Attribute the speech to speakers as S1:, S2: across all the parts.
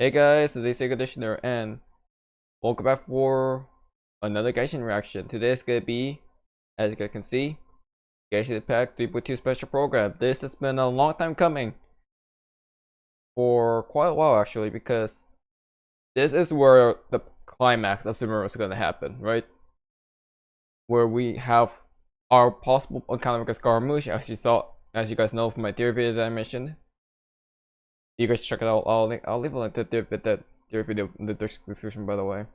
S1: Hey guys, it's ACairconditioner and welcome back for another Genshin reaction. Today is gonna be, as you guys can see, Genshin Impact 3.2 special program. This has been a long time coming. For quite a while actually, because this is where the climax of Summer is gonna happen, right? Where we have our possible encounter with Scaramouche, as you guys know from my theory video that I mentioned. You guys check it out. I'll leave a link to that theory video in the description, by the way,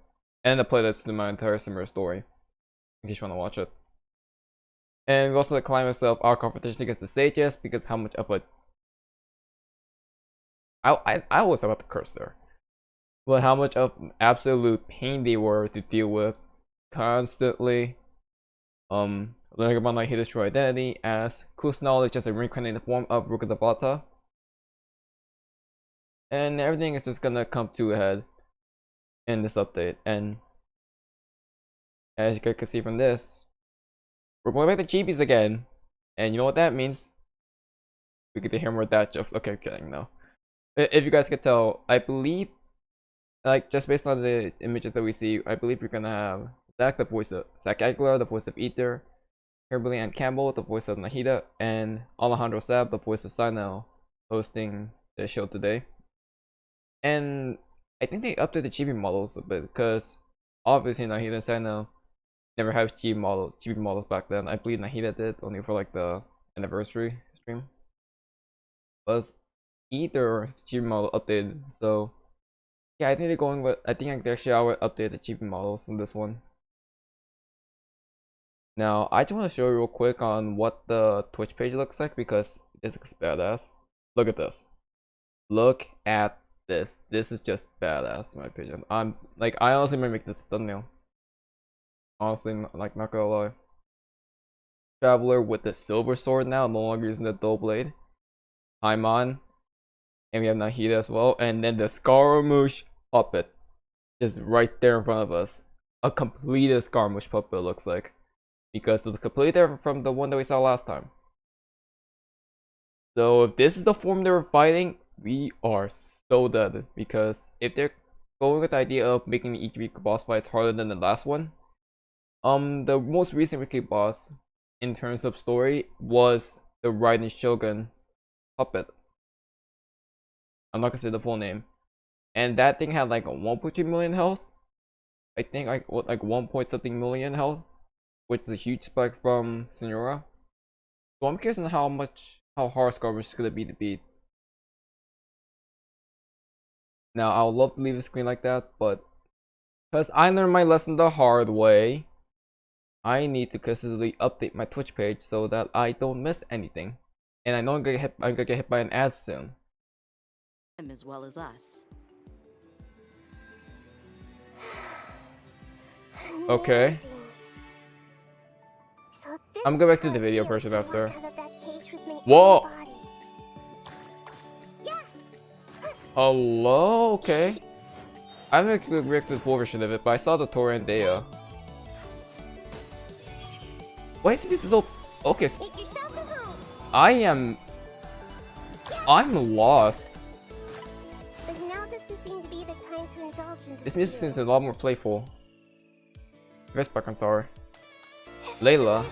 S1: and the playlist to my entire summer story in case you want to watch it. And also the climax of our competition against the sages, because how much of a I was about to curse there, but how much of an absolute pain they were to deal with constantly. Learning about my true identity as Kus knowledge as a reincarnated form of Rukadabata. And everything is just gonna come to a head in this update. And as you guys can see from this, we're going back to Chibis again. And you know what that means? We get to hear more dad jokes. Okay, I'm kidding, no. If you guys could tell, I believe, like, just based on the images that we see, I believe we're gonna have Zach, the voice of Zach Aguilar, the voice of Aether, Kimberly Ann Campbell, the voice of Nahida, and Alejandro Sab, the voice of Sinel, hosting the show today. And I think they updated the chibi models a bit, because obviously Nahida and Sinel never have chibi models back then. I believe Nahida did, only for like the anniversary stream. But either chibi model updated, so yeah, I think they're going with, I think actually I would update the chibi models in this one. Now, I just want to show you real quick on what the Twitch page looks like, because this looks badass. Look at this. Look at this. This is just badass in my opinion. I honestly might make this a thumbnail. Honestly, like, not gonna lie. Traveler with the silver sword now, no longer using the dull blade. Paimon. And we have Nahida as well. And then the Scaramouche puppet is right there in front of us. A completed Scaramouche puppet looks like. Because it's completely different from the one that we saw last time. So if this is the form they were fighting, we are so dead. Because if they're going with the idea of making each week boss fights harder than the last one, the most recent weekly boss in terms of story was the Raiden Shogun puppet. I'm not gonna say the full name. And that thing had like a 1.2 million health. I think like 1 point something million health, which is a huge spike from Senora. So I'm curious on how hard Scaramouche is gonna be to beat. Now I would love to leave the screen like that, but because I learned my lesson the hard way, I need to consistently update my Twitch page so that I don't miss anything. And I know I'm gonna get hit by an ad soon.
S2: As well as us.
S1: Okay. I'm going back to the video version after. Whoa! Hello? Okay. I haven't actually reacted to the full version of it, but I saw the Tora and Dea. Why is this so... Okay. I'm lost.
S3: But now doesn't seem to be the time to indulge in
S1: This music seems a lot more playful. Respect, I'm sorry. Layla.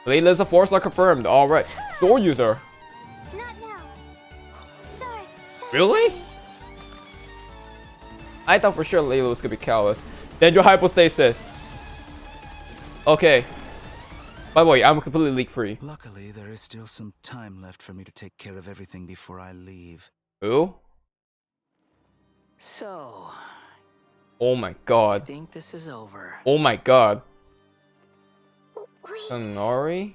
S1: Layla's a force lock confirmed. Alright. Sword user.
S3: Not now. Stars,
S1: Really? I thought for sure Layla was gonna be callous. Then your hypostasis. Okay. By the way, I'm completely leak free.
S4: Luckily, there is still some time left for me to take care of everything before I leave.
S1: Who?
S2: So,
S1: Oh my
S2: I
S1: god.
S2: think this is over.
S1: Oh my god.
S3: wait.
S1: Sonari?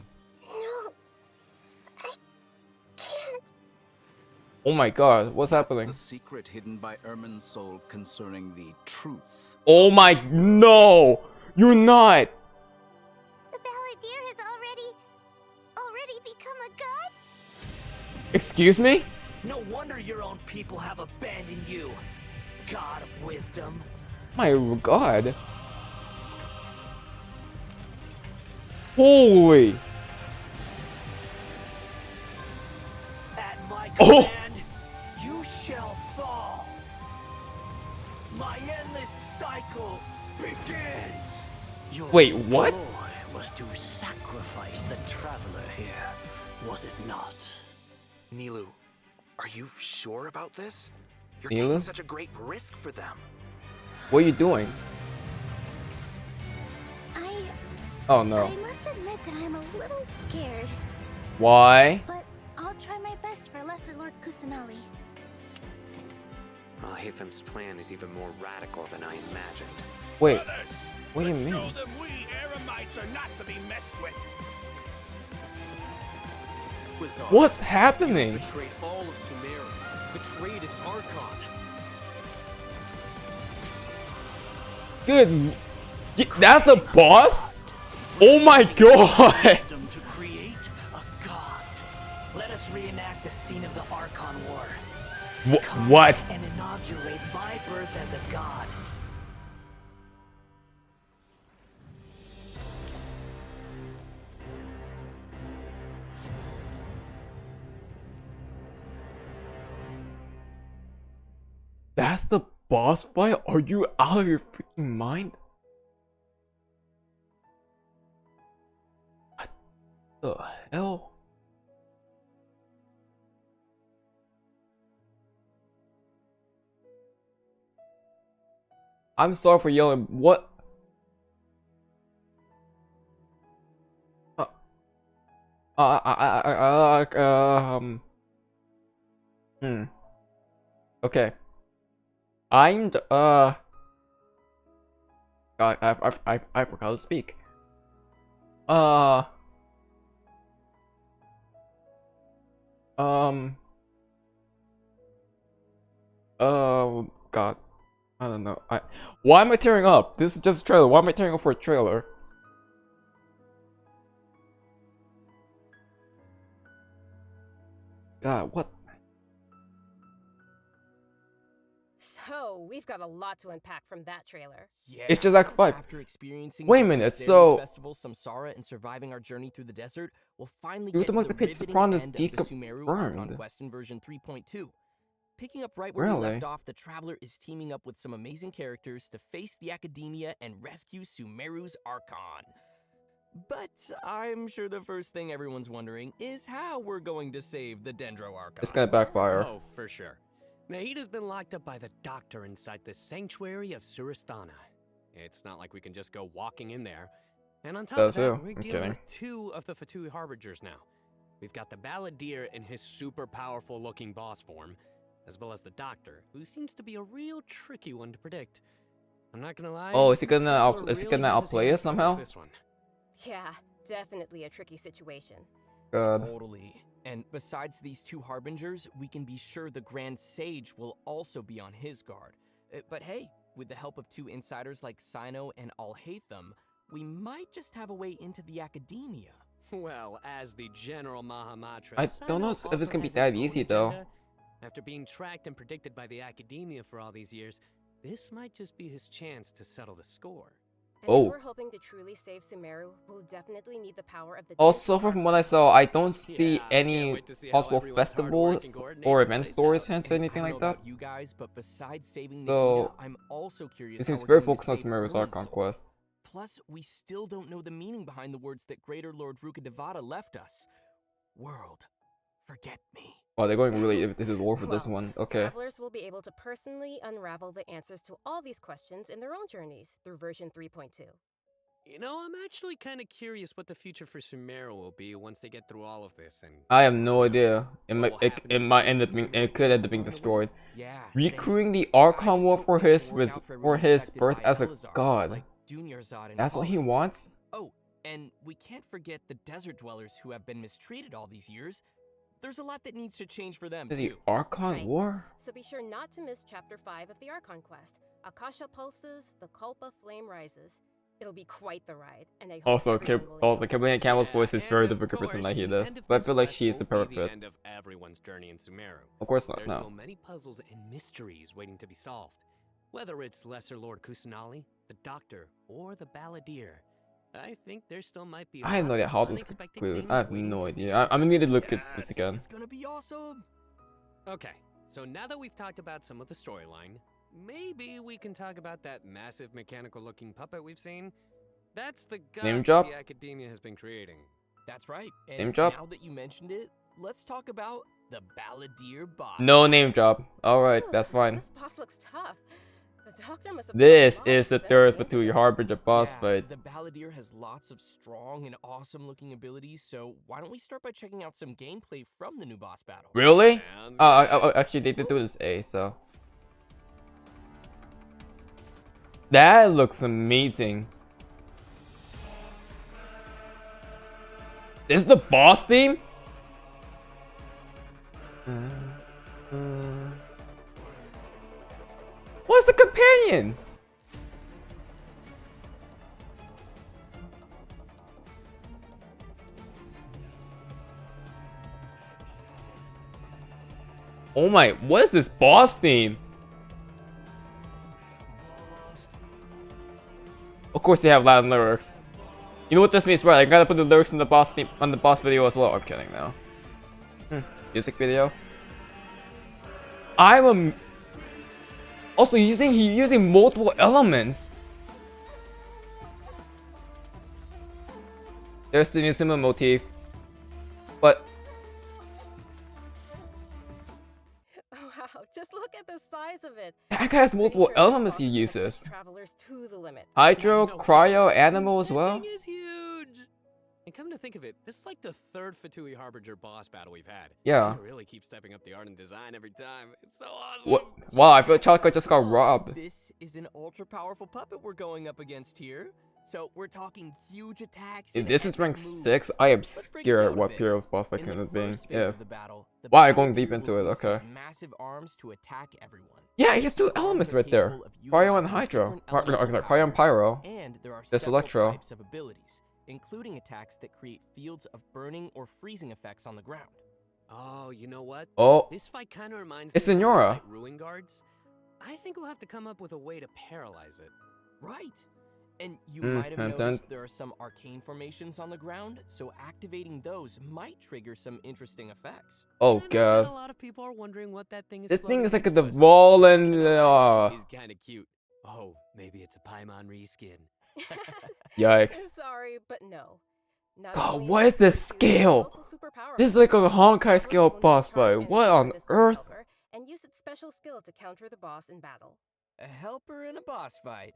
S3: No. I can't.
S1: Oh my god, what's happening?
S4: That's the secret hidden by Ermin's soul concerning the truth.
S1: Oh my... No! You're not!
S3: The Balladeer has already become a god?
S1: Excuse me?
S5: No wonder your own people have abandoned you, God of Wisdom.
S1: My god. Holy.
S5: At my
S1: Oh!
S5: command, you shall
S1: Wait, what?
S5: Boy was to sacrifice the traveler here, was it not?
S6: Nilu, are you sure about this? You're
S1: Nilu?
S6: taking such a great risk for them.
S1: What are you doing? Oh no.
S3: I must admit that I'm a little scared,
S1: Why?
S3: but I'll try my best for Lesser Lord Kusanali.
S7: Well, Hathem's plan is even more radical than I imagined.
S1: Wait. What do you mean?
S5: Show them we Eremites are not to be messed with.
S1: What's happening?
S8: Betrayed all of Sumeru. Betrayed its Archon.
S1: Good. That's the boss? Oh my god!
S5: Wisdom to create a god. Let us reenact a scene of the Archon War. Come
S1: What?
S5: and inaugurate my birth as a god.
S1: That's the boss fight? Are you out of your freaking mind? What the hell? I'm sorry for yelling. What? Okay. I'm the, I forgot to speak. God. I don't know. Why am I tearing up? This is just a trailer. Why am I tearing up for a trailer? God, what?
S9: So, we've got a lot to unpack from that trailer.
S8: Yeah.
S1: It's just like 5.
S8: After experiencing
S1: Wait a
S8: the
S1: minute,
S8: Samsari's
S1: so
S8: festival, Samsara, and surviving our journey through the desert, we'll finally
S1: You
S8: get to
S1: think
S8: the
S1: the pitch
S8: riveting
S1: Sopranos
S8: end of the Sumeru Archon
S1: deconfirmed?
S8: quest in version 3.2. Picking up right where we
S1: Really?
S8: left off, the Traveler is teaming up with some amazing characters to face the Academia and rescue Sumeru's Archon. But I'm sure the first thing everyone's wondering is how we're going to save the Dendro Archon.
S1: It's gonna backfire.
S10: Oh, for sure. Nahida's been locked up by the doctor inside the sanctuary of Suristana. It's not like we can just go walking in there. And on top of
S1: Does
S10: that,
S1: too.
S10: we're
S1: I'm
S10: dealing
S1: kidding.
S10: with 2 of the Fatui Harbingers now. We've got the Balladeer in his super powerful looking boss form, as well as the doctor, who seems to be a real tricky one to predict. I'm not gonna lie.
S1: Oh, is he gonna
S10: Traveler
S1: is he
S10: really
S1: gonna
S10: has his
S1: outplay
S10: hands
S1: us
S10: full with
S1: somehow?
S10: This one.
S9: Yeah, definitely a tricky situation.
S1: God.
S8: Totally. And besides these 2 Harbingers, we can be sure the Grand Sage will also be on his guard. But hey, with the help of 2 insiders like Sino and Alhaitham, we might just have a way into the Academia.
S10: Well, as the General Mahamatra,
S1: I don't know
S10: Sino
S1: if it's
S10: also
S1: gonna be
S10: has his
S1: that
S10: own
S1: easy, though.
S10: agenda. After being tracked and predicted by the Academia for all these years, this might just be his chance to settle the score.
S9: And
S1: Oh.
S9: if we're hoping to truly save Sumeru, we'll definitely need the power of the
S1: Also,
S9: Dendro
S1: from
S9: Archon.
S1: what I saw, I don't see
S10: Yeah, I can't
S1: any
S10: wait to see how
S1: possible
S10: everyone's hard work and
S1: festivals
S10: coordination
S1: or event
S10: plays
S1: stories,
S10: out.
S1: hints,
S8: And
S1: anything
S8: I
S1: like
S8: don't know
S1: that.
S8: about you guys, but besides saving
S1: So,
S8: Nahida, I'm also curious
S1: It
S8: how
S1: seems
S8: we're
S1: very
S8: going to
S1: focused on
S8: save
S1: Sumeru's
S8: Early
S1: Archon
S8: Soul.
S1: quest.
S8: Plus, we still don't know the meaning behind the words that Greater Lord Rukkhadevata left us. World, forget me.
S1: Oh, they're going really into the lore for this
S9: Well,
S1: one. Okay.
S9: Travelers will be able to personally unravel the answers to all these questions in their own journeys through version 3.2.
S10: You know, I'm actually kind of curious what the future for Sumeru will be once they get through all of this. And
S1: I have no idea. It
S10: What
S1: might
S10: will
S1: it,
S10: happen
S1: it
S10: if
S1: might
S10: the
S1: end up
S10: Fury
S1: being
S10: really
S1: it could end up
S10: go
S1: being
S10: along the way?
S1: destroyed.
S8: Yeah,
S1: Recruiting the
S8: I
S1: Archon
S8: just
S1: War
S8: hope
S1: for
S8: things
S1: his
S8: work out for
S1: for
S8: everyone
S1: his
S8: affected
S1: birth
S8: by
S1: as a
S8: Elazar,
S1: god.
S8: like Dunyarzad and
S1: That's what he
S8: Paul.
S1: wants.
S8: Oh, and we can't forget the desert dwellers who have been mistreated all these years. There's a lot that needs to change for them,
S1: Is the
S8: too.
S1: Archon
S9: Right.
S1: War?
S9: So be sure not to miss Chapter 5 of the Archon Quest, Akasha Pulses, the Kulpa Flame Rises. It'll be quite the ride, and I hope
S1: Also,
S9: everyone will enjoy it.
S1: Kimberly Campbell's voice is
S10: and
S1: very
S10: of
S1: difficult than
S10: course,
S1: like he
S10: the
S1: does,
S10: end of
S1: but I
S10: this
S1: feel like
S10: quest
S1: she is a
S10: won't be
S1: perfect
S10: the
S1: fit.
S10: end of everyone's journey in Sumeru.
S1: Of course not.
S10: There's
S1: No.
S10: still many puzzles and mysteries waiting to be solved. Whether it's Lesser Lord Kusanali, the Doctor, or the Balladeer, I think there still might be.
S1: I have no
S10: lots
S1: idea
S10: of
S1: how this
S10: unexpected
S1: concludes.
S10: things
S1: I have
S10: waiting
S1: no
S10: to be
S1: idea. I'm gonna need to look at this
S8: Yes,
S1: again.
S8: It's gonna be awesome.
S10: Okay, so now that we've talked about some of the storyline, maybe we can talk about that massive mechanical-looking puppet we've seen. That's the god
S1: Name
S10: that
S1: drop?
S10: the academia has been creating.
S8: That's right. And
S1: Name drop?
S8: now that you mentioned it, let's talk about the Balladeer boss.
S1: No name drop. Alright,
S9: Ooh,
S1: that's fine.
S9: This boss looks tough. The doctor must have
S1: This
S9: poured a lot
S1: is
S9: of
S1: the
S9: his
S1: third
S9: energy into
S1: Fatui
S9: this.
S1: Harbinger boss
S8: Yeah,
S1: fight.
S8: the Balladeer has lots of strong and awesome looking abilities, so why don't we start by checking out some gameplay from the new boss battle?
S1: Really?
S10: Sounds
S1: Oh, actually, they did do this A, so. That looks amazing. This is the boss theme? What's the companion? Oh my, what is this boss theme? Of course they have Latin lyrics. You know what this means, right? I gotta put the lyrics in the boss theme on the boss video as well. I'm kidding now. Music video. Also he's using multiple elements. There's the Nisima motif. But
S9: Oh, wow, just look at the size of it.
S1: that guy has
S9: Pretty
S1: multiple
S9: sure this
S1: elements
S9: boss
S1: he
S9: is gonna push
S1: uses.
S9: travelers to the limit.
S1: Hydro,
S10: No
S1: cryo,
S10: kidding.
S1: animal as
S10: That
S1: well.
S10: thing is huge. And come to think of it, this is like the third Fatui Harbinger boss battle we've had.
S1: Yeah.
S10: They really keep stepping up the art and design every time. It's so awesome.
S1: What? Wow, I feel Chocolate just got robbed.
S8: This is an ultra powerful puppet we're going up against here. So we're talking huge attacks.
S1: If
S8: and
S1: this is
S8: epic
S1: rank
S8: moves.
S1: 6, I am
S8: Let's break it
S1: scared
S8: down a
S1: what
S8: bit.
S1: Pyro's boss fight
S8: In
S1: can
S8: the
S1: end up being.
S8: first phase
S1: Yeah.
S8: of the battle, the
S1: Wow, you're going
S8: Balladeer
S1: deep into
S8: will
S1: it,
S8: use
S1: okay.
S8: his massive arms to attack everyone.
S1: Yeah, he has 2
S8: Arms
S1: elements
S8: are
S1: right there.
S8: capable of
S1: Cryo and
S8: utilizing
S1: Hydro.
S8: different
S1: No,
S8: elemental
S1: sorry, Cryo and
S8: powers,
S1: Pyro.
S8: And there are
S1: This
S8: several
S1: Electro.
S8: types of abilities, including attacks that create fields of burning or freezing effects on the ground.
S10: Oh, you know what?
S1: Oh,
S10: This fight kind of reminds
S1: It's
S10: me of when we
S1: Senora.
S10: fight Ruin Guards. I think we'll have to come up with a way to paralyze it.
S8: Right. And you
S1: Mm,
S8: might have
S1: dun, dun.
S8: noticed there are some arcane formations on the ground, so activating those might trigger some interesting effects.
S1: oh
S10: And I bet a
S1: god.
S10: lot of people are wondering what that thing is.
S1: This thing
S10: floating
S1: is like
S10: next
S1: the
S10: to us.
S1: ball and
S10: He's kind of cute. Oh, maybe it's a Paimon reskin.
S1: yikes.
S9: Sorry, but no. Not
S1: God,
S9: only
S1: what
S9: is
S1: is this
S9: Fatui,
S1: scale?
S9: it's also super powerful.
S1: This is like a Honkai
S9: Travelers
S1: scale
S9: will need to
S1: boss
S9: charge
S1: fight.
S9: energy
S1: What
S9: for
S1: on
S9: this
S1: earth?
S9: helper and use its special skill to counter the boss in battle.
S8: A helper in a boss fight.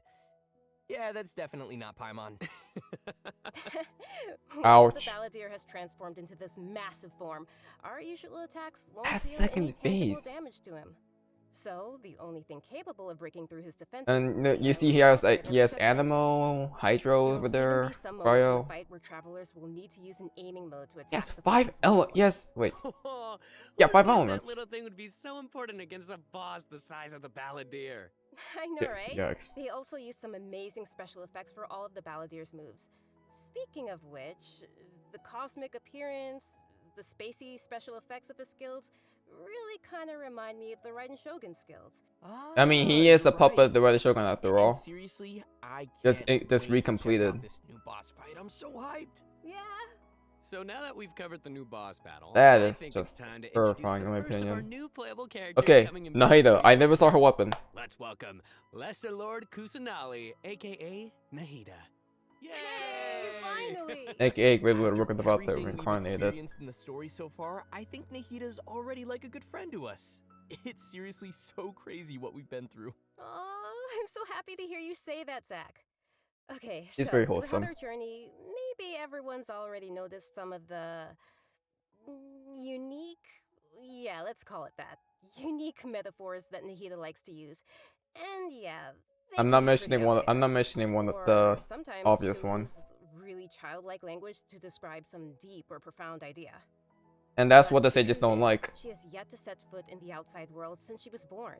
S8: Yeah, that's definitely not Paimon.
S9: Once
S1: Ouch.
S9: the Balladeer has transformed into this massive form, our usual attacks won't
S1: That's
S9: deal
S1: second
S9: any tangible
S1: phase.
S9: damage to him. So the only thing capable of breaking through his defenses
S1: And
S9: will be
S1: you
S9: the
S1: see he has
S9: elite
S1: like
S9: that
S1: he
S9: we
S1: has
S9: just mentioned.
S1: Animal, Hydro
S9: There
S1: over
S9: will even
S1: there,
S9: be some moments in the
S1: Cryo.
S9: fight where travelers will need to use an aiming mode to attack
S1: Yes,
S9: the
S1: 5
S9: boss's
S1: elements.
S9: weak
S1: Yes, wait.
S10: Yeah,
S1: 5 elements.
S10: That little thing would be so important against a boss the size of the Balladeer.
S9: I know, right?
S1: Yikes.
S9: They also use some amazing special effects for all of the Balladeer's moves. Speaking of which, the cosmic appearance, the spacey special effects of his skills really kind of remind me of the Raiden Shogun skills.
S1: I mean, he is a puppet of the Red Shogun after all.
S8: Seriously, I
S1: Just-
S8: can't
S1: it- just
S8: wait to check
S1: recompleted.
S8: out this new boss fight. I'm so hyped.
S9: Yeah.
S10: So now that we've covered the new boss battle,
S1: That
S10: I
S1: is
S10: think
S1: just
S10: it's time to
S1: terrifying,
S10: introduce
S1: in my
S10: the first of our
S1: opinion.
S10: new playable characters
S1: Okay,
S10: coming in
S1: Nahida. I never saw her weapon.
S10: Let's welcome Lesser Lord Kusanali, aka Nahida. Yay!
S9: Finally!
S1: AKA Great Little
S8: After
S1: Rook about the
S8: everything we've
S1: reincarnated.
S8: experienced in the story so far, I think Nahida's already like a good friend to us. It's seriously so crazy what we've been through.
S9: Oh, I'm so happy to hear you say that, Zach. Okay,
S1: She's
S9: so
S1: very
S9: throughout
S1: wholesome.
S9: our journey, maybe everyone's already noticed some of the unique, yeah, let's call it that, unique metaphors that Nahida likes to use. And yeah, they
S1: I'm
S9: can
S1: not
S9: be pretty
S1: mentioning one.
S9: out
S1: I'm
S9: there.
S1: not mentioning one of
S9: Or
S1: the
S9: sometimes
S1: obvious
S9: she'll
S1: one.
S9: use really childlike language to describe some deep or profound idea.
S1: And that's
S9: But
S1: what the
S9: the
S1: sages
S9: truth
S1: don't
S9: is,
S1: like.
S9: She has yet to set foot in the outside world since she was born.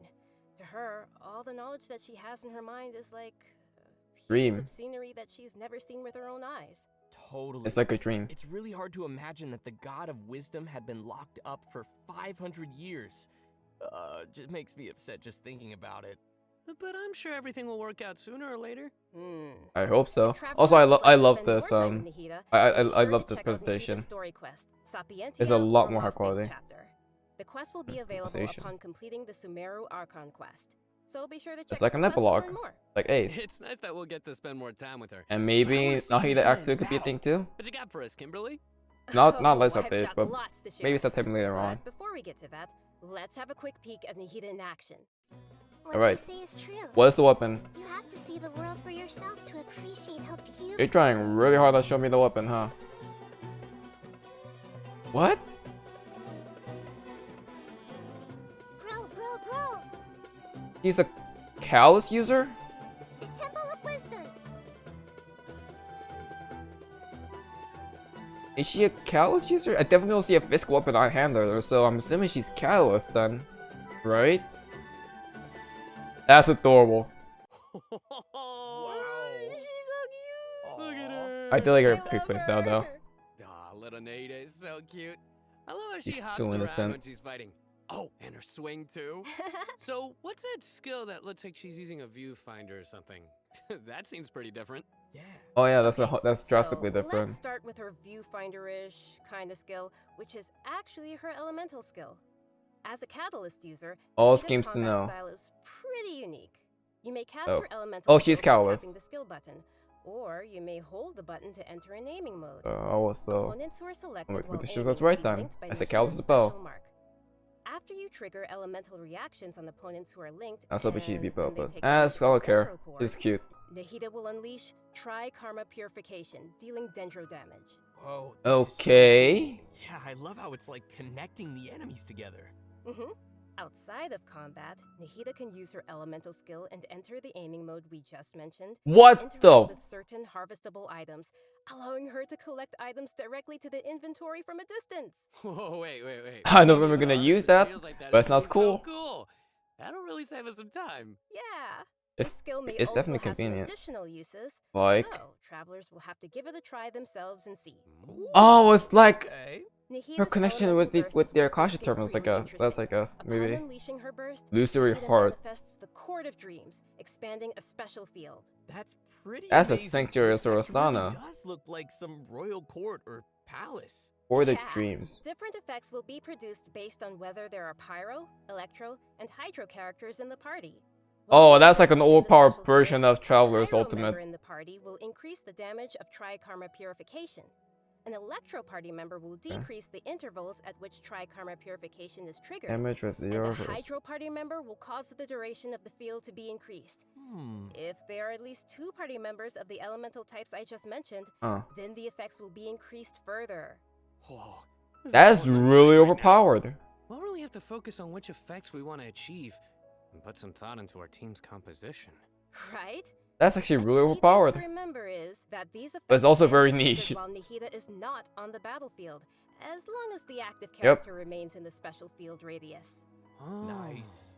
S9: To her, all the knowledge that she has in her mind is like pieces
S1: Dream.
S9: of scenery that she's never seen with her own eyes.
S8: Totally.
S1: It's like a dream.
S8: It's really hard to imagine that the god of wisdom had been locked up for 500 years. Just makes me upset just thinking about it.
S10: But I'm sure everything will work out sooner or later.
S1: I hope so.
S9: If travelers
S1: Also, I
S9: would like
S1: I
S9: to
S1: love
S9: spend
S1: this.
S9: more time with Nahida,
S1: I
S9: then be
S1: I
S9: sure
S1: love
S9: to
S1: this
S9: check out Nahida's
S1: presentation.
S9: story quest, Sapientia
S1: It's a lot
S9: or
S1: more high
S9: Lost Days
S1: quality.
S9: chapter. The quest will be available
S1: Presentation.
S9: upon completing the Sumeru Archon quest. So be sure to check
S1: It's like
S9: out
S1: an
S9: the quest to
S1: epilogue,
S9: learn more.
S1: like Ace.
S10: It's nice that we'll get to spend more time with her.
S1: And
S10: I
S1: maybe
S10: wanna see
S1: Nahida
S10: the
S1: actually
S10: end
S1: could be a
S10: now.
S1: thing too.
S10: What you got for us, Kimberly?
S1: Not this
S9: I've
S1: update,
S9: got
S1: but
S9: lots to share.
S1: maybe sometime later
S9: But
S1: on.
S9: before we get to that, let's have a quick peek at Nahida in action.
S3: What
S1: Alright.
S3: they say is true.
S1: What is the weapon?
S3: You have to see the world for yourself to appreciate how beautiful.
S1: You're trying really hard to show me the weapon, huh? What?
S3: Bro.
S1: He's a callus user?
S3: The Temple of Wisdom.
S1: Is she a callus user? I definitely don't see a physical weapon on hand there, so I'm assuming she's callus then. Right? That's adorable.
S10: Wow.
S9: She's so cute.
S10: Look at her.
S1: I do like her
S9: I
S1: quick
S9: love
S1: plays now though.
S9: her.
S10: Aw, little Nada is so cute. I love how she
S1: She's
S10: hops
S1: too
S10: around
S1: innocent.
S10: when she's fighting. Oh, and her swing too. So, what's that skill that looks like she's using a viewfinder or something? That seems pretty different.
S8: Yeah.
S1: Oh yeah, that's
S9: Okay,
S1: that's drastically
S9: so
S1: different.
S9: Let's start with her viewfinder-ish kind of skill, which is actually her elemental skill. As a catalyst user,
S1: All
S9: Nahida's
S1: schemes to
S9: combat
S1: know.
S9: style is pretty unique. You may cast
S1: Oh.
S9: her elemental
S1: Oh,
S9: skill
S1: she's
S9: by
S1: callous.
S9: tapping the skill button, or you may hold the button to enter an aiming mode.
S1: Also,
S9: Opponents who are selected
S1: with
S9: while
S1: the
S9: aiming
S1: shoot was
S9: will
S1: right
S9: be
S1: then.
S9: linked by
S1: I said
S9: Nahida's
S1: callous as a bow.
S9: special mark. After you trigger elemental reactions on opponents who are linked,
S1: I was hoping she'd be
S9: and
S1: bow,
S9: when they
S1: but
S9: take damage from
S1: I care.
S9: Dendro Core,
S1: She's cute.
S9: Nahida will unleash Tri-Karma Purification, dealing Dendro damage.
S8: Whoa.
S1: Okay.
S8: Yeah, I love how it's like connecting the enemies together.
S9: Outside of combat, Nahida can use her elemental skill and enter the aiming mode we just mentioned.
S1: What
S9: interact
S1: the?
S9: with certain harvestable items, allowing her to collect items directly to the inventory from a distance.
S10: Whoa, wait.
S1: I know
S10: Even
S1: we're gonna
S10: harvest
S1: use that,
S10: materials like that
S1: but
S10: is
S1: it sounds
S10: so
S1: cool.
S10: cool. That'll really save us some time.
S9: Yeah.
S1: It's-
S9: This skill may
S1: it's
S9: also
S1: definitely
S9: have some
S1: convenient.
S9: additional uses,
S1: Like,
S9: so travelers will have to give it a try themselves and see.
S1: oh, it's like
S8: Okay.
S9: Nahida's
S1: her connection
S9: elemental
S1: with
S9: burst is
S1: their
S9: where things
S1: Akasha
S9: get
S1: terminals, I
S9: really
S1: guess. That's
S9: interesting. Upon
S1: maybe
S9: unleashing her burst,
S1: illusory
S9: Nahida
S1: heart.
S9: manifests the Court of Dreams, expanding a special field.
S8: That's pretty
S1: That's a
S8: amazing.
S1: sanctuary of
S8: It really
S1: Sorostana.
S8: does look like some royal court or palace.
S1: Or the
S9: Yeah.
S1: dreams.
S9: Different effects will be produced based on whether there are pyro, electro, and hydro characters in the party.
S1: Oh,
S9: While
S1: that's
S9: members
S1: like an
S9: within the
S1: overpowered
S9: special
S1: version
S9: field,
S1: of Traveler's
S9: a pyro
S1: Ultimate.
S9: member in the party will increase the damage of Tri-Karma Purification. An electro party member will decrease the intervals at which Tri-Karma Purification is triggered.
S1: Damage was
S9: And
S1: 0
S9: a
S1: versus.
S9: hydro party member will cause the duration of the field to be increased. If there are at least 2 party members of the elemental types I just mentioned, then the effects will be increased further.
S10: Whoa. this
S1: That's
S10: blowing my
S1: really
S10: mind right now.
S1: overpowered.
S10: We'll really have to focus on which effects we want to achieve and put some thought into our team's composition.
S9: Right?
S1: That's actually
S9: A
S1: really
S9: key thing
S1: overpowered.
S9: to remember is that these effects
S1: But it's also
S9: can
S1: very
S9: be triggered
S1: niche.
S9: while Nahida is not on the battlefield, as long as the active
S1: Yep.
S9: character remains in the special field radius.
S10: Oh.
S8: Nice.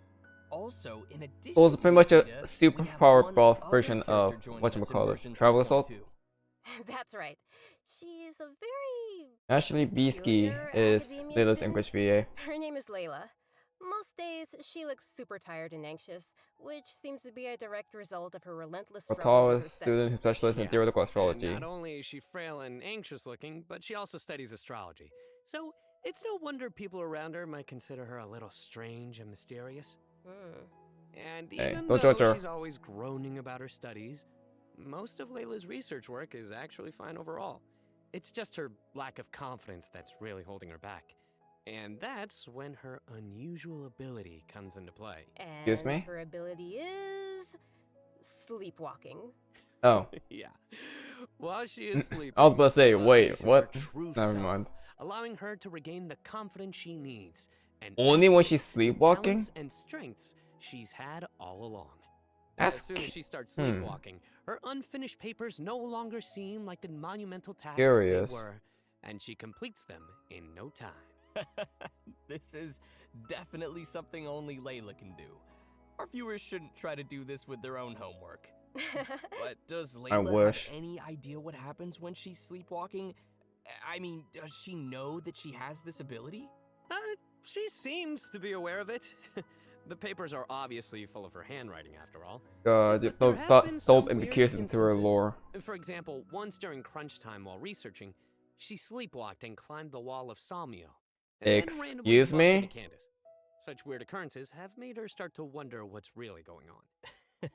S8: Also, in addition
S1: So it's
S8: to
S1: pretty much a
S8: Nahida,
S1: super
S8: we have
S1: powered
S8: one other
S1: version of
S8: character joining us in
S1: whatchamacallit,
S8: version
S1: Travel Assault.
S8: 3.2.
S9: That's right. She's a very
S1: Actually, Beasky
S9: peculiar
S1: is
S9: academia
S1: Layla's
S9: student.
S1: English VA.
S9: Her name is Layla. Most days, she looks super tired and anxious, which seems to be a direct result of her relentless
S1: A
S9: struggle with her
S1: tallest student who
S9: studies.
S1: specializes in
S10: Yeah.
S1: theoretical
S10: And
S1: astrology.
S10: not only is she frail and anxious looking, but she also studies astrology. So it's no wonder people around her might consider her a little strange and mysterious. And
S1: Hey,
S10: even
S1: don't
S10: though
S1: judge her.
S10: she's always groaning about her studies, most of Layla's research work is actually fine overall. It's just her lack of confidence that's really holding her back. And that's when her unusual ability comes into play.
S1: Excuse me?
S9: And her ability is sleepwalking.
S1: Oh,
S10: Yeah. While she is sleeping,
S1: I was about to say,
S10: Layla
S1: wait,
S10: unleashes
S1: what?
S10: her true
S1: Never
S10: self,
S1: mind.
S10: allowing her to regain the confidence she needs. And
S1: Only when
S10: activate
S1: she's
S10: the
S1: sleepwalking?
S10: talents and strengths she's had all along.
S1: That's
S10: As soon as she starts
S1: hmm.
S10: sleepwalking, her unfinished papers no longer seem like the monumental tasks
S1: Curious.
S10: they were, and she completes them in no time.
S8: This is definitely something only Layla can do. Our viewers shouldn't try to do this with their own homework. But does Layla
S1: wish.
S8: have any idea what happens when she's sleepwalking? I mean, does she know that she has this ability?
S10: She seems to be aware of it. The papers are obviously full of her handwriting, after all.
S1: God,
S10: But
S1: don't
S10: there have been some weird
S1: implications into her
S10: instances.
S1: lore.
S10: For example, once during crunch time while researching, she sleepwalked and climbed the wall of Sawmill. and then randomly
S1: Excuse
S10: bumped into
S1: me?
S10: Candace. Such weird occurrences have made her start to wonder what's really going on.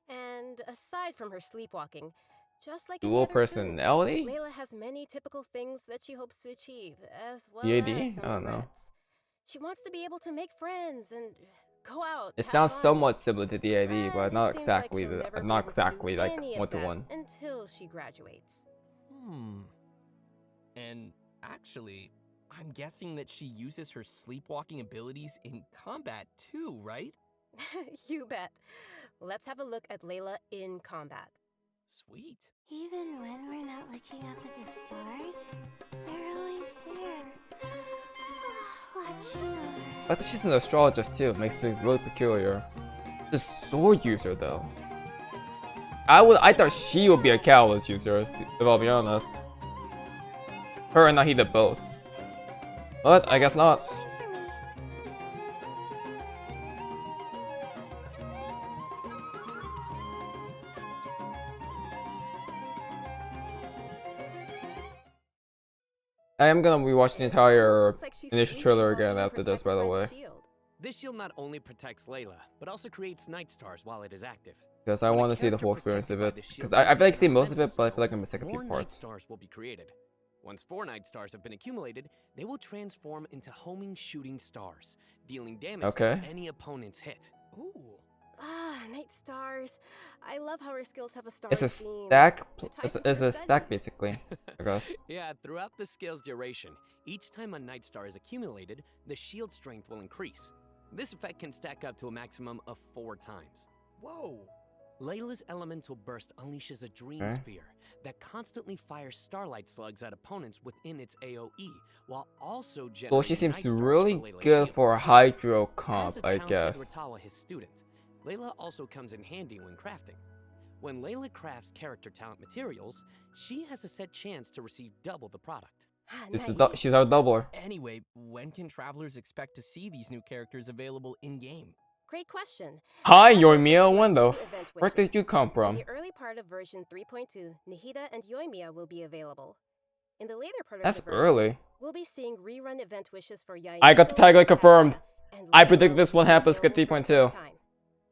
S9: And aside from her sleepwalking, just like any
S1: Dual
S9: other student,
S1: personality?
S9: Layla has many typical things that she hopes to achieve, as well
S1: EAD?
S9: as some
S1: I don't know.
S9: regrets. She wants to be able to make friends and go out.
S1: It
S9: have
S1: sounds
S9: fun.
S1: somewhat similar to DAD, but
S9: It
S1: not
S9: seems
S1: exactly
S9: like she'll never be
S1: not
S9: able to do
S1: exactly like
S9: any of
S1: one to
S9: that
S1: one.
S9: until she graduates.
S8: And actually, I'm guessing that she uses her sleepwalking abilities in combat too, right?
S9: You bet. Let's have a look at Layla in combat.
S8: Sweet.
S3: Even when we're not looking up at the stars, they're always there. Watching over.
S1: But she's an astrologist too, makes it really peculiar. The sword user though. I thought she would be a catalyst user, if I'll be honest. Her and Nahida both. But I guess not.
S3: Shine for me.
S1: I am gonna rewatch the entire
S9: Looks like she's
S1: initial
S9: sleeping
S1: trailer
S9: while
S1: again
S9: being
S1: after this, by the
S9: protected
S1: way.
S9: shield.
S10: This shield not only protects Layla, but also creates night stars while it is active.
S1: Because I
S10: When a
S1: want to see the
S10: character
S1: full experience of it.
S10: protected by the
S1: Because
S10: shield
S1: I feel like
S10: uses
S1: see
S10: an
S1: most of it,
S10: elemental
S1: but I feel
S10: spell,
S1: like I'm missing a few
S10: more night
S1: parts.
S10: stars will be created. Once 4 night stars have been accumulated, they will transform into homing shooting stars, dealing damage
S1: Okay.
S10: to any opponent's hit.
S8: Ooh.
S9: Ah, night stars. I love how her skills have a star
S1: It's a
S9: theme.
S1: stack.
S9: It ties
S1: It's
S9: into her
S1: a stack
S9: studies.
S1: basically, I guess.
S10: Yeah, throughout the skill's duration, each time a night star is accumulated, the shield strength will increase. This effect can stack up to a maximum of 4 times.
S8: Whoa.
S10: Layla's elemental burst unleashes a dream
S1: Okay.
S10: sphere that constantly fires starlight slugs at opponents within its AoE, while also generating
S1: Well, she seems
S10: night stars
S1: really
S10: for Layla's
S1: good
S10: shield.
S1: for a Hydro
S10: As
S1: comp,
S10: a
S1: I
S10: talented
S1: guess.
S10: Ratawa, his student, Layla also comes in handy when crafting. When Layla crafts character talent materials, she has a set chance to receive double the product.
S9: Ah,
S1: She's,
S9: nice.
S1: she's our doubler.
S8: Anyway, when can travelers expect to see these new characters available in-game?
S9: Great question.
S1: Hi,
S9: That brings us
S1: Yoimiya.
S9: to our
S1: When though?
S9: new event
S1: Where did
S9: wishes.
S1: you come
S9: In
S1: from?
S9: the early part of version 3.2, Nahida and Yoimiya will be available. In the later part of
S1: That's
S9: the version,
S1: early.
S9: we'll be seeing rerun event wishes for Yaiko.
S1: I got the tagline confirmed.
S9: and
S1: I
S9: Layla
S1: predict this
S9: will
S1: one
S9: be
S1: happens skip
S9: available for the
S1: 3.2.
S9: first time.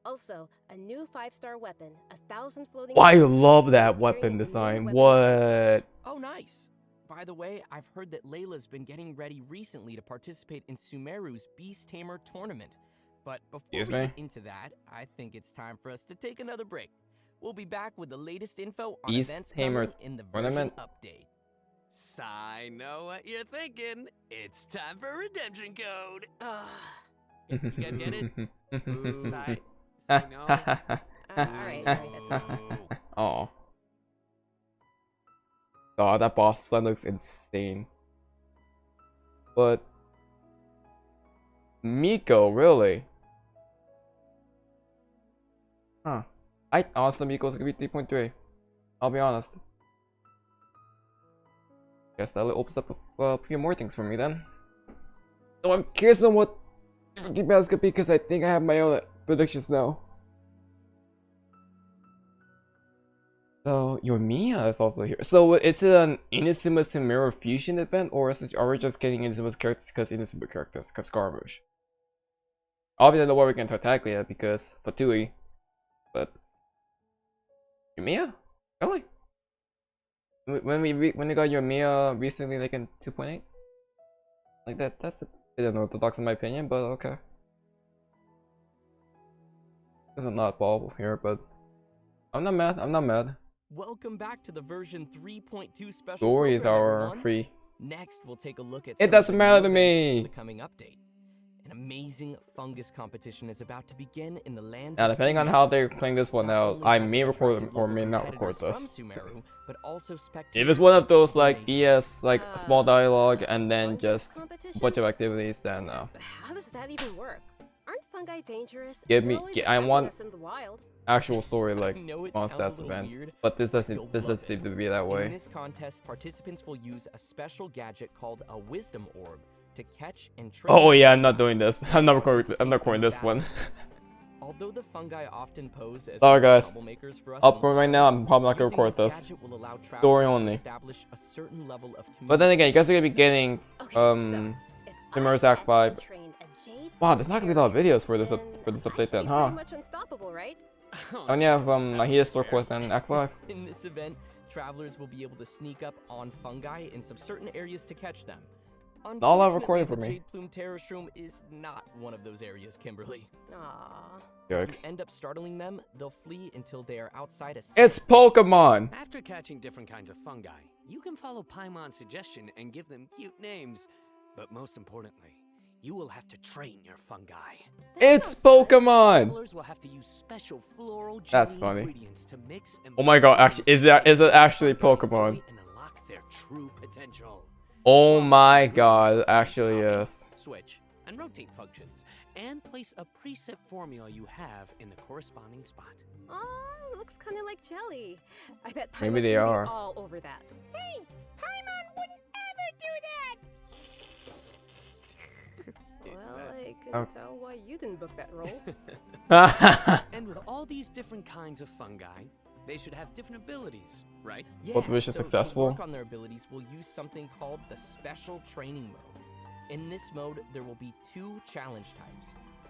S9: Also, a new 5-star weapon, 1,000 floating.
S1: Why I
S9: weapons,
S1: love
S9: will
S1: that
S9: be appearing
S1: weapon
S9: in the new
S1: design.
S9: weapon
S1: What?
S9: event.
S8: Oh, nice. By the way, I've heard that Layla's been getting ready recently to participate in Sumeru's Beast Tamer tournament. But before
S1: Excuse
S8: we
S1: me?
S8: get into that, I think it's time for us to take another break. We'll be back with the latest info on
S1: Beast
S8: events
S1: Tamer
S8: coming in the version
S1: tournament?
S8: update.
S10: I know what you're thinking. It's time for redemption code.
S9: Ugh.
S10: You guys get it?
S8: Boo.
S10: Sigh. No.
S9: Alright, that's enough.
S1: Oh. God, that boss line looks insane. But Miko, really? Huh. I honestly Miko's gonna be 3.3. I'll be honest. Guess that opens up a few more things for me then. So I'm curious on what Keep could be because I think I have my own predictions now. So Yoimiya is also here. So it's an Inazuma Sumeru fusion event, or are we just getting Inazuma's characters because Inazuma characters? Because Scaramouche. Obviously, I know where we can tackle it because Fatui, but Yoimiya, really? When they got Yoimiya recently, like in 2.8, like that's a bit unorthodox in my opinion, but okay. This is not ball here, but I'm not mad. I'm not mad.
S8: Welcome back to the version 3.2 special
S1: Stories
S8: program,
S1: are
S8: everyone.
S1: free.
S8: Next, we'll take a look at
S1: It
S8: some
S1: doesn't
S8: of the
S1: matter
S8: new
S1: to
S8: events
S1: me.
S8: for the coming update. An amazing fungus competition is about to begin in the lands
S1: Now,
S8: of
S1: depending on
S8: Sumeru.
S1: how they're playing this one
S8: Not
S1: out,
S8: only
S1: I
S8: has
S1: may
S8: it
S1: record
S8: attracted
S1: or
S8: local
S1: may not record
S8: competitors
S1: this.
S8: from Sumeru, but also
S1: If
S8: spectators
S1: it's one of
S8: from
S1: those
S8: other
S1: like
S8: nations.
S1: ES, like a small dialogue and then
S9: Fungus
S1: just a
S9: competition?
S1: bunch of activities, then no.
S9: How does that even work? Aren't fungi dangerous?
S1: Give
S9: They're
S1: me-
S9: always
S1: I
S9: attacking
S1: want-
S9: us in the wild.
S1: Actual story like
S8: I know it
S1: on
S8: sounds a
S1: stats
S8: little
S1: event,
S8: weird,
S1: but this
S8: you'll
S1: doesn't
S8: love
S1: seem
S8: it.
S1: to be that
S8: In
S1: way.
S8: this contest, participants will use a special gadget called a wisdom orb to catch and trigger
S1: Oh yeah, I'm
S8: fungi
S1: not doing this.
S8: and
S1: I'm not recording.
S8: participate
S1: I'm not recording
S8: in
S1: this one.
S8: battle events. Although the fungi often pose as
S1: Sorry,
S8: real
S1: guys.
S8: troublemakers for us
S1: Up
S8: in
S1: for
S8: the
S1: right
S8: wild,
S1: now. I'm probably not gonna
S8: using
S1: record this.
S8: gadget will allow
S1: Story
S8: travelers to
S1: only.
S8: establish a certain level of
S1: But then again, you guys are gonna be
S8: communication.
S1: getting
S9: Okay, so, if I
S1: Sumeru's
S9: catch
S1: Act 5
S9: and train a jade.
S1: Wow, there's not gonna be a lot of videos for this
S9: then
S1: update
S9: I should
S1: then,
S9: be
S1: huh?
S9: Pretty much unstoppable, right?
S1: And you have Nahida Store Quest and Act 5.
S8: In this event, travelers will be able to sneak up on fungi in some certain areas to catch them.
S1: All I've recorded for
S8: the
S1: me.
S8: Jade Plume Terror Shroom is not one of those areas, Kimberly.
S9: Aww.
S8: If
S1: Yikes.
S8: you end up startling them, they'll flee until they are outside a
S1: It's
S8: safe
S1: Pokemon!
S10: After catching different kinds of fungi, you can follow Paimon's suggestion and give them cute names. But most importantly, you will have to train your fungi.
S1: It's Pokemon!
S10: Travelers will have to use special floral
S1: That's
S10: jelly
S1: funny.
S10: ingredients to mix and
S1: Oh my god, actually, is it actually Pokemon?
S10: and unlock their true potential.
S1: Oh my god, it actually is.
S10: Switch and rotate functions, and place a preset formula you have in the corresponding spot.
S9: Aw, looks kind of like jelly. I bet
S1: Maybe
S9: Paimon's
S1: they
S9: gonna
S1: are.
S9: be all over that.
S3: Hey, Paimon wouldn't ever do that!
S9: Well, I
S1: Oh.
S9: couldn't tell why you didn't book that role.
S10: And with all these different kinds of fungi, they should have different abilities, right?
S8: Yeah,
S1: Both wishes
S8: so
S1: successful.
S8: To work on their abilities, we'll use something called the Special Training Mode. In this mode, there will be 2 challenge types: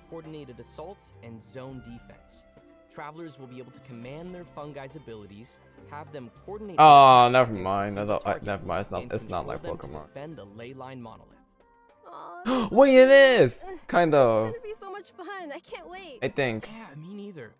S8: Coordinated Assaults and Zone Defense. Travelers will be able to command their fungi's abilities, have them coordinate.
S1: Oh,
S8: their attacks
S1: never
S8: against a
S1: mind.
S8: single target,
S1: Never mind.
S8: and
S1: It's not
S8: control
S1: like
S8: them to
S1: Pokemon.
S8: defend the ley line monolith.
S9: Aw, that's so
S1: Wait, it
S9: cute.
S1: is! Kind
S9: This
S1: of.
S9: is gonna be so much fun. I can't wait.
S1: I think.
S8: Yeah, me neither.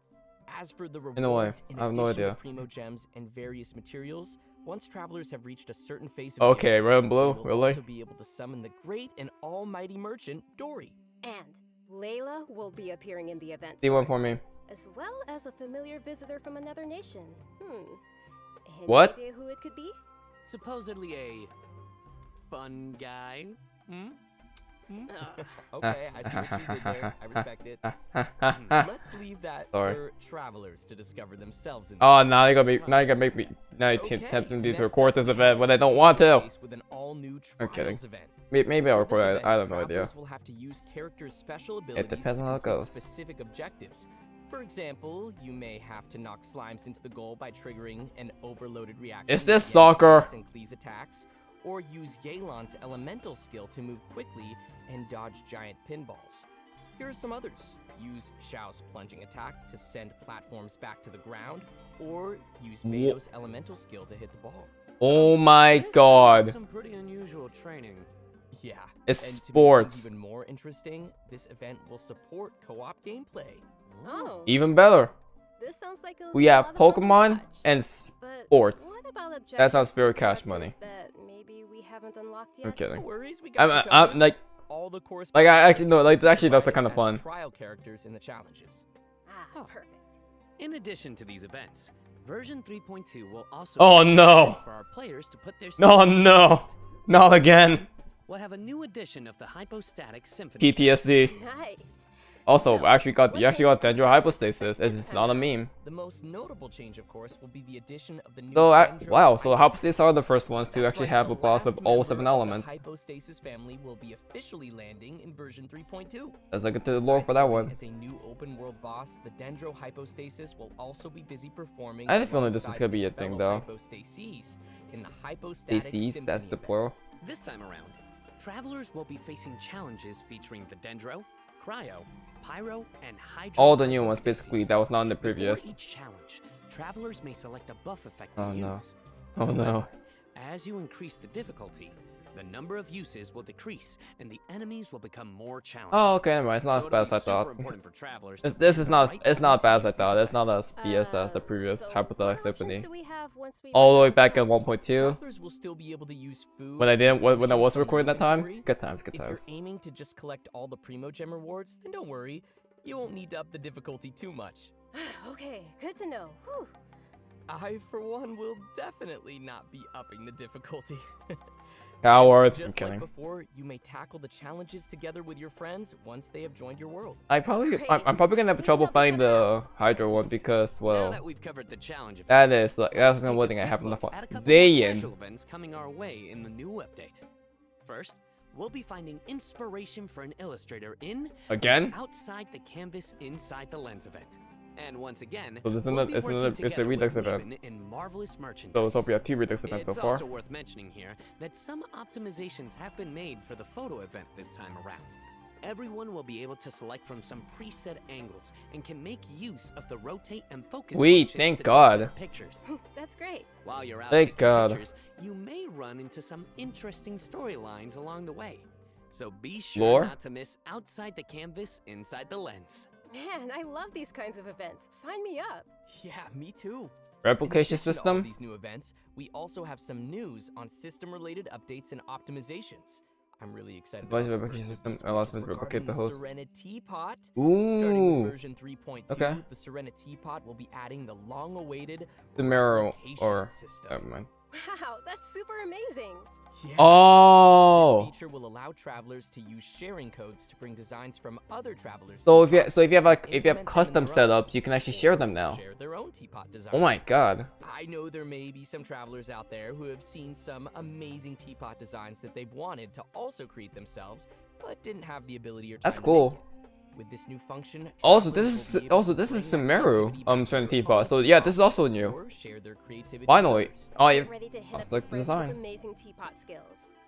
S8: As for the rewards,
S1: In a way, I have no
S8: addition to
S1: idea.
S8: Primo Gems and various materials, once travelers have reached a certain phase of the
S1: Okay,
S8: event,
S1: red and blue,
S8: they will
S1: really?
S8: also be able to summon the great and almighty merchant, Dory.
S9: And Layla will be appearing in the event.
S1: See one
S9: soon,
S1: for me.
S9: as well as a familiar visitor from another nation. Any
S1: What?
S9: idea who it could be?
S10: Supposedly a fun guy. Hmm?
S8: Okay, I see what you did there. I respect it. Let's leave that
S1: Sorry.
S8: for travelers to discover themselves. In
S1: Oh, now you gotta make me. Now you tempting me to record this event when I don't want to.
S8: With an all-new
S1: I'm kidding.
S8: Trials event.
S1: Maybe I'll
S8: For this
S1: record it.
S8: event,
S1: I have no idea.
S8: travelers will have to use characters' special abilities
S1: depends
S8: to
S1: on how it
S8: complete
S1: goes.
S8: specific objectives. For example, you may have to knock slimes into the goal by triggering an overloaded reaction.
S1: Is this
S8: with
S1: soccer?
S8: Yankees and Klee's attacks, or use Yelan's elemental skill to move quickly and dodge giant pinballs. Here are some others. Use Xiao's plunging attack to send platforms back to the ground, or use Beto's elemental skill to hit the ball.
S1: Oh my
S10: This sounds like
S1: god.
S10: some pretty unusual training.
S8: Yeah.
S1: It's
S8: and to make things
S1: sports.
S8: even more interesting, this event will support co-op gameplay.
S9: Oh,
S1: Even better.
S9: this sounds like it'll
S1: We
S9: be a
S1: have
S9: lot of fun to
S1: Pokemon
S9: watch.
S1: and
S9: But
S1: sports.
S9: what about
S1: That
S9: objectives
S1: sounds very
S9: for
S1: cash
S9: characters
S1: money.
S9: that maybe we haven't unlocked yet?
S1: I'm
S8: No
S1: kidding.
S8: worries, we got you covered.
S1: I'm like
S8: All the
S1: I actually no like actually that's the kind of
S8: provided
S1: fun.
S8: as trial characters in the challenges.
S9: Ah, perfect.
S10: In addition to these events, version 3.2 will also
S1: Oh,
S10: be
S1: no.
S10: for our players to put their
S1: No,
S10: skills to the
S1: no.
S10: test.
S1: Not again.
S10: We'll have a new edition of the Hypostatic Symphony.
S1: PTSD.
S9: Nice.
S1: Also,
S9: So,
S1: I actually got
S9: what
S1: you actually got
S9: changes
S1: Dendro
S9: can we
S1: hypostasis.
S9: expect
S1: It's
S9: this
S1: not a
S9: time
S1: meme.
S8: The most notable change, of course, will be the addition of the new
S1: So
S8: Dendro
S1: wow, so the
S8: hypostasis.
S1: hypostasis are the first ones to
S8: That's
S1: actually
S8: right,
S1: have
S8: the
S1: a boss of
S8: last
S1: all
S8: member
S1: 7
S8: of the
S1: elements.
S8: Hypostasis family will be officially landing in version 3.2.
S1: Let's look into the lore for that
S8: Besides
S1: one.
S8: serving as a new open world boss, the Dendro hypostasis will also be busy performing.
S1: I have a feeling this is
S8: alongside
S1: gonna be
S8: its
S1: a thing,
S8: fellow
S1: though.
S8: Hypostases in the hypostatic
S1: DCs,
S8: symphony
S1: that's the
S8: event.
S1: plural.
S10: This time around, travelers will be facing challenges featuring the Dendro, Cryo, Pyro, and Hydro.
S1: All the new ones,
S10: hypostases.
S1: basically, that was not in the
S10: Before
S1: previous.
S10: each challenge, travelers may select a buff effect to
S1: Oh, no.
S10: use.
S1: Oh no.
S10: However, as you increase the difficulty, the number of uses will decrease, and the enemies will become more challenging.
S1: Oh, okay, never mind. It's not as
S10: So
S1: bad
S10: it'll
S1: as I
S10: be super
S1: thought.
S10: important for travelers to
S1: This
S10: pick
S1: is
S10: the
S1: not.
S10: right
S1: It's not
S10: one to
S1: bad as I
S10: use these
S1: thought. It's not
S10: effects.
S1: as BS as the previous
S9: So
S1: hypothetical
S9: what options
S1: symphony.
S9: do we have once we
S1: All the way
S9: run
S1: back
S9: out
S1: in
S9: of
S1: 1.2,
S8: Travelers will still be able to use food.
S1: when I didn't, when I
S8: potions
S1: was
S8: from
S1: recording that time.
S8: inventory.
S1: Good times, good
S8: If you're
S1: times.
S8: aiming to just collect all the Primo Gem rewards, then don't worry. You won't need to up the difficulty too much.
S9: Okay, good to know. Whew.
S8: I, for one, will definitely not be upping the difficulty.
S1: Coward. I'm
S8: Just like
S1: kidding.
S8: before, you may tackle the challenges together with your friends once they have joined your world.
S1: I'm probably gonna have trouble finding the Hydro one because,
S10: Now
S1: well,
S10: that we've covered the challenge
S1: that
S10: events,
S1: is like
S10: let's
S1: that's
S10: take
S1: one
S10: a
S1: thing I
S10: quick
S1: haven't
S10: look
S1: found.
S10: at a couple more casual
S1: Zayn.
S10: events coming our way in the new update. First, we'll be finding inspiration for an illustrator in
S1: Again?
S10: Outside the Canvas Inside the Lens event. And once again,
S1: So this is
S10: we'll
S1: another-
S10: be
S1: it's
S10: working
S1: another- it's a
S10: together
S1: Redux
S10: with
S1: event.
S10: Lumine in Marvelous Merchandise.
S1: So let's hope we have 2 Redux events so
S10: It's
S1: far.
S10: also worth mentioning here that some optimizations have been made for the photo event this time around. Everyone will be able to select from some preset angles and can make use of the rotate and focus
S1: Sweet,
S10: functions
S1: thank
S10: to take
S1: God.
S10: better pictures.
S9: That's great.
S10: While you're out
S1: Thank
S10: taking
S1: God.
S10: pictures, you may run into some interesting storylines along the way. So be sure
S1: Lore?
S10: not to miss outside the canvas, inside the lens.
S9: Man, I love these kinds of events. Sign me up.
S8: Yeah, me too.
S1: Replication
S8: In addition to all
S1: system?
S8: these new events, we also have some news on system-related updates and optimizations. I'm really excited
S1: Device
S8: about the
S1: replication
S8: first of
S1: system
S8: these,
S1: allows
S8: which
S1: me to
S8: is
S1: replicate the
S8: regarding
S1: host.
S8: Serenity Pot. Starting
S1: Ooh.
S8: with version 3.2,
S1: Okay.
S8: the Serenity Pot will be adding the long-awaited
S1: Sumeru
S8: replication
S1: or
S8: system.
S1: never mind.
S9: Wow, that's super amazing.
S8: Yeah.
S1: Oh.
S8: This feature will allow travelers to use sharing codes to bring designs from other travelers.
S1: So
S8: to
S1: if you have like if you have
S8: implement them in
S1: custom
S8: their own,
S1: setups, you can actually share them now.
S8: share their own teapot designs.
S1: Oh my god.
S8: I know there may be some travelers out there who have seen some amazing teapot designs that they've wanted to also create themselves, but didn't have the ability or time
S1: That's
S8: to
S1: cool.
S8: make it. With this new function,
S1: Also,
S8: travelers
S1: this
S8: will
S1: is
S8: be able to
S1: this is
S8: bring their
S1: Sumeru
S8: creativity back to
S1: Serenity
S8: their
S1: Pot.
S8: own
S1: So yeah, this is
S8: teapot,
S1: also new.
S8: or share their creativity with
S1: Finally.
S8: others.
S1: Oh yeah.
S9: Get ready to hit
S1: I'll
S9: up
S1: select
S9: your
S1: the
S9: friends with
S1: design.
S9: amazing teapot skills.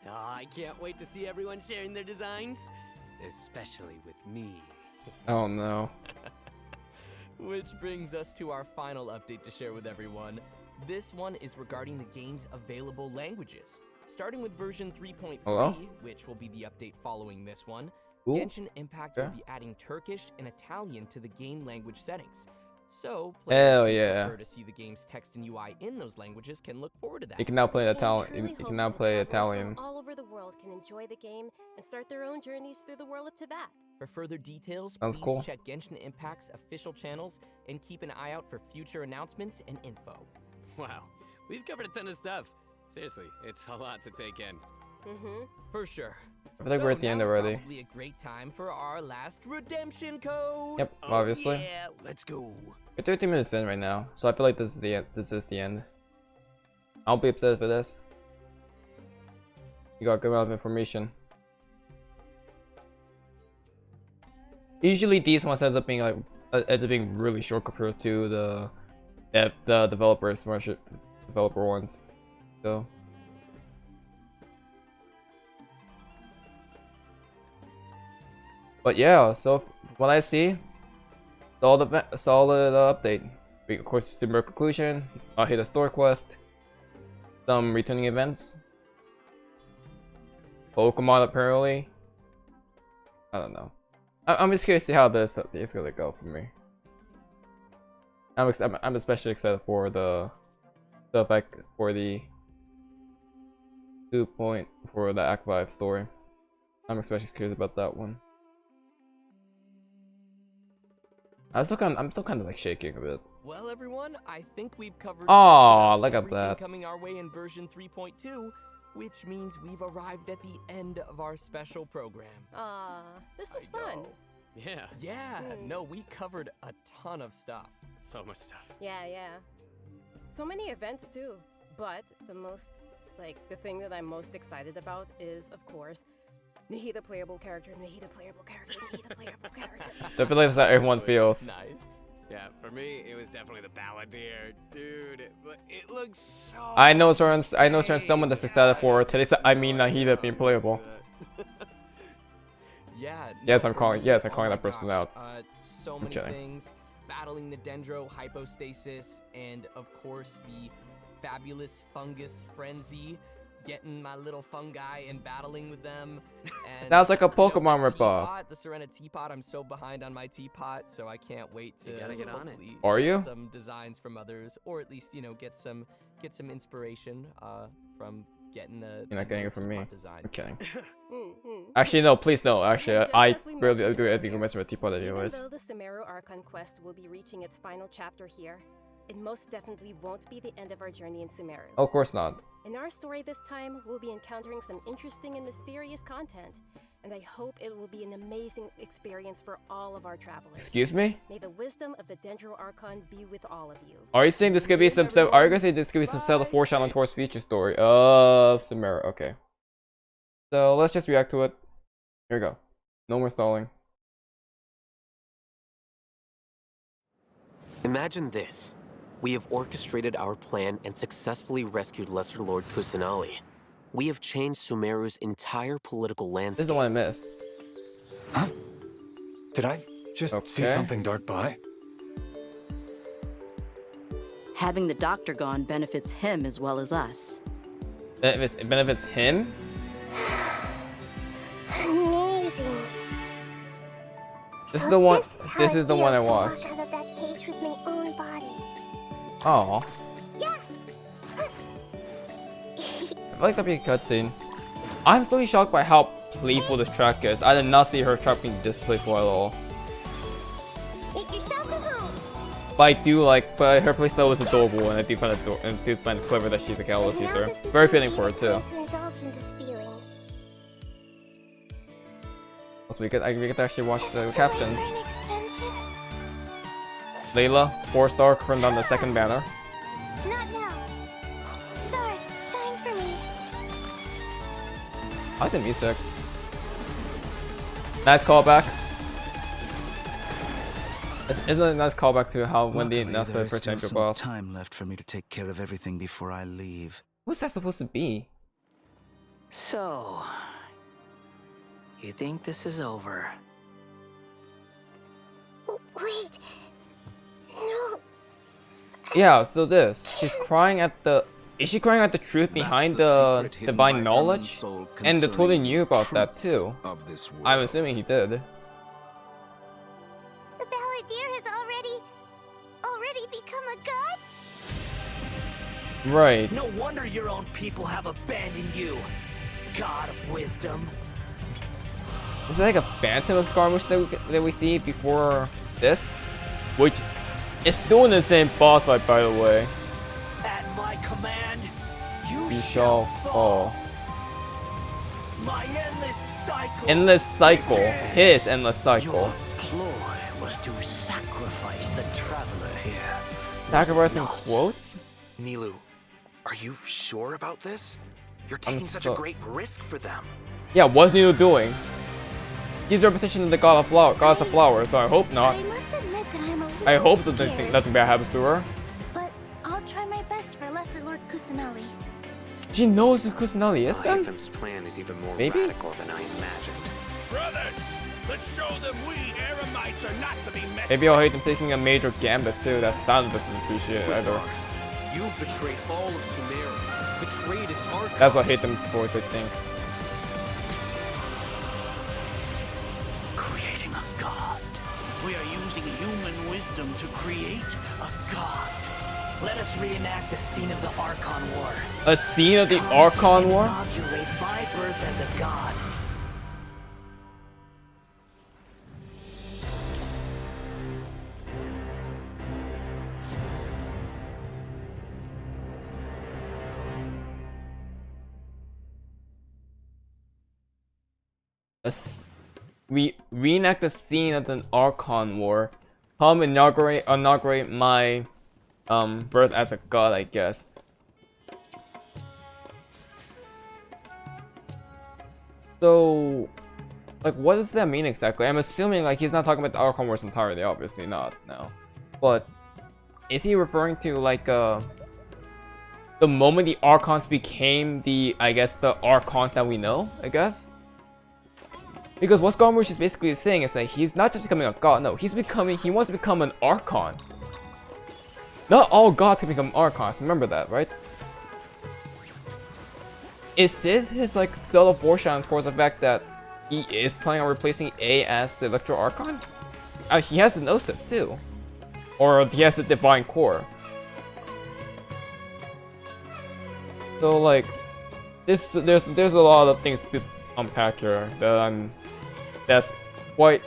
S10: Oh, I can't wait to see everyone sharing their designs, especially with me.
S1: Oh no.
S8: Which brings us to our final update to share with everyone. This one is regarding the game's available languages. Starting with version 3.3,
S1: Hello?
S8: which will be the update following this one,
S1: Ooh.
S8: Genshin Impact will
S1: Okay.
S8: be adding Turkish and Italian to the game language settings. So,
S1: Hell
S8: players who
S1: yeah.
S8: prefer to see the game's text and UI in those languages can look forward to that.
S1: You can now play
S9: The team
S1: Italian.
S9: truly
S1: You
S9: hopes
S1: can now
S9: that
S1: play
S9: travelers
S1: Italian.
S9: from all over the world can enjoy the game and start their own journeys through the world of Tibet.
S8: For further details,
S1: Sounds
S8: please
S1: cool.
S8: check Genshin Impact's official channels and keep an eye out for future announcements and info.
S10: Wow, we've covered a ton of stuff. Seriously, it's a lot to take in.
S9: Mm-hmm.
S8: For sure.
S1: I think we're at the end
S8: now's
S1: already.
S8: Probably a great time for our last redemption code.
S1: Yep,
S8: Oh,
S1: obviously.
S8: Yeah, let's go.
S1: We're 13 minutes in right now, so I feel like this is the end. This is the end. I'll be upset for this. You got a good amount of information. Usually these ones ends up being like really short compared to the developers developer ones. So. But yeah, so from what I see, solid update. Of course, super conclusion. I'll hit a store quest. Some returning events. Pokemon apparently. I don't know. I'm just curious to see how this is gonna go for me. I'm especially excited for the stuff for the 2 point for the Act 5 story. I'm especially curious about that one. I'm still kind of like shaking a bit.
S8: Well, everyone, I think we've covered.
S1: Aw,
S8: just about
S1: look at
S8: everything
S1: that.
S8: Coming our way in version 3.2, which means we've arrived at the end of our special program.
S9: This was
S8: I
S9: fun.
S8: know.
S10: Yeah,
S8: Yeah, no, we covered a ton of stuff.
S10: so much stuff.
S9: Yeah, yeah. So many events too. But the thing that I'm most excited about is, of course, Nahida playable character, Nahida playable character, Nahida playable character.
S1: I feel like that's how everyone feels.
S8: Nice.
S10: Yeah, for me, it was definitely the Balladeer. Dude, it looks so
S1: I know someone that's excited for today's. I mean, Nahida being playable.
S8: Yeah.
S1: Yes,
S8: no,
S1: I'm
S8: for
S1: calling-
S8: me,
S1: yes, I'm
S8: oh
S1: calling
S8: my
S1: that person
S8: gosh,
S1: out.
S8: So
S1: I'm
S8: many
S1: kidding.
S8: things. Battling the Dendro hypostasis, and of course the fabulous fungus frenzy. Getting my little fungi and battling with them. And
S1: Sounds like a
S8: you know,
S1: Pokemon
S8: the
S1: ripoff.
S8: teapot, the Serenity Teapot. I'm so behind on my teapot, so I can't wait to
S10: You gotta get on it.
S8: hopefully
S1: Are
S8: get
S1: you?
S8: some designs from others, or at least get some inspiration from getting a.
S1: You're not getting it from me.
S8: teapot design.
S1: I'm kidding.
S9: Mm-hmm.
S1: Actually, no, please no. Actually,
S9: Just
S1: I
S9: as we
S1: really
S9: mentioned
S1: do anything
S9: earlier,
S1: mess with Teapot anyways.
S9: Even though the Sumeru Archon quest will be reaching its final chapter here, it most definitely won't be the end of our journey in Sumeru.
S1: Oh, of course not.
S9: In our story this time, we'll be encountering some interesting and mysterious content, and I hope it will be an amazing experience for all of our travelers.
S1: Excuse me?
S9: May the wisdom of the Dendro Archon be with all of you.
S1: Are you saying this could be some? Are you gonna say this could be some set of foreshadowing towards future story of Sumeru? Okay. So let's just react to it. Here we go. No more stalling.
S11: Imagine this. We have orchestrated our plan and successfully rescued Lesser Lord Kusanali. We have changed Sumeru's entire political
S1: This is
S11: landscape.
S1: the one I missed.
S12: Huh? Did I just see
S1: Okay.
S12: something dart by?
S2: Having the doctor gone benefits him as well as us.
S1: It benefits him?
S3: Amazing.
S1: This
S3: So
S1: is the one.
S3: how
S1: This
S3: it
S1: is the one I
S3: feels to
S1: watched.
S3: walk out of that cage with my own body.
S1: Oh,
S3: Yeah.
S1: I like that being a cutscene. I'm still shocked by how playful this track is. I did not see her track being this playful at all.
S3: Make yourselves at home.
S1: But I do like, but her playstyle was adorable, and I do find it clever that she's a catalyst
S3: And now
S1: user.
S3: this is
S1: Very
S3: the
S1: fitting for her
S3: easiest
S1: too.
S3: way to indulge in this feeling.
S1: Also, we get to actually watch the
S3: Too late
S1: captions.
S3: for an extension?
S1: Layla, 4-star, turned on the second banner.
S3: Not now. Stars, shine for me.
S1: I like the music. Nice callback. Isn't it a nice callback to how when they
S4: Luckily,
S1: announced
S4: there
S1: the
S4: is
S1: first
S4: still
S1: champion
S4: some
S1: boss?
S4: time left for me to take care of everything before I leave.
S1: Who's that supposed to be?
S5: So, you think this is over?
S3: Wait. No.
S1: Yeah, so this. She's crying at the... Is she crying at the truth behind the
S4: secret hidden
S1: divine
S4: by
S1: knowledge?
S4: Armin's soul
S1: And the totally
S4: concerning
S1: knew about that
S4: truth
S1: too.
S4: of this
S1: I'm
S4: world.
S1: assuming he did.
S3: The balladeer has already become a god?
S1: Right.
S5: No wonder your own people have abandoned you, God of Wisdom.
S1: Is it like a phantom of Skarmosh that we see before this? Which is still in the same boss fight, by the way.
S5: At my command,
S1: You shall fall.
S5: My endless cycle.
S1: Endless cycle. His endless cycle.
S5: Your ploy was to sacrifice the traveler here.
S1: Sacrificing quotes?
S6: Nilou, are you sure about this? You're
S1: I'm
S6: taking such
S1: so-
S6: a great risk for them.
S1: Yeah, what's Nino doing? He's a repetition of the goddess of flowers, so I hope not.
S3: I must admit that I'm a little
S1: I hope that
S3: scared,
S1: nothing bad happens to her.
S3: But I'll try my best for Lesser Lord Kusanali.
S1: She knows who Kusanali is then?
S7: Aether's plan is even more
S1: Maybe?
S7: radical than I imagined.
S13: Brothers, let's show them we Eremites are not to be messed
S1: Maybe I'll hate them taking a major gambit too. That sound doesn't appreciate it either.
S11: You've betrayed all of Sumeria, betrayed its archive.
S1: That's what hate them's voice, I think.
S5: Creating a god. We are using human wisdom to create a god. Let us reenact a scene of the Archon War.
S1: A scene of the Archon War?
S5: Inaugurate my birth as a god.
S1: We reenact the scene of the Archon War. Come inaugurate my birth as a god, I guess. So, like, what does that mean exactly? I'm assuming like he's not talking about the Archon Wars entirely. Obviously not, no. But is he referring to like the moment the Archons became the, I guess, the Archons that we know? I guess. Because what Skarmosh is basically saying is that he's not just becoming a god, no, he wants to become an Archon. Not all gods can become Archons, remember that, right? Is this his, like, subtle foreshadowing towards the fact that he is planning on replacing A as the Electro Archon? He has the Gnosis, too. Or he has the Divine Core. So, like, there's a lot of things to unpack here that's quite,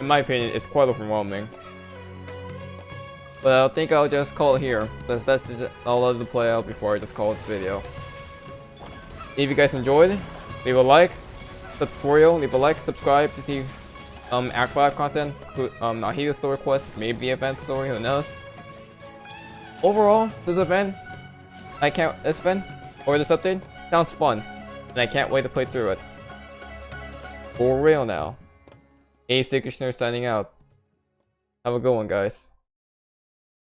S1: in my opinion, it's quite overwhelming. But I think I'll just call it here. I'll let it play out before I just call it the video. If you guys enjoyed, leave a like, tutorial, leave a like, subscribe to see Act 5 content, Nahida story quest, maybe event story, who knows. Overall, this event or this update sounds fun, and I can't wait to play through it. For real now. ACairconditioner signing out. Have a good one, guys.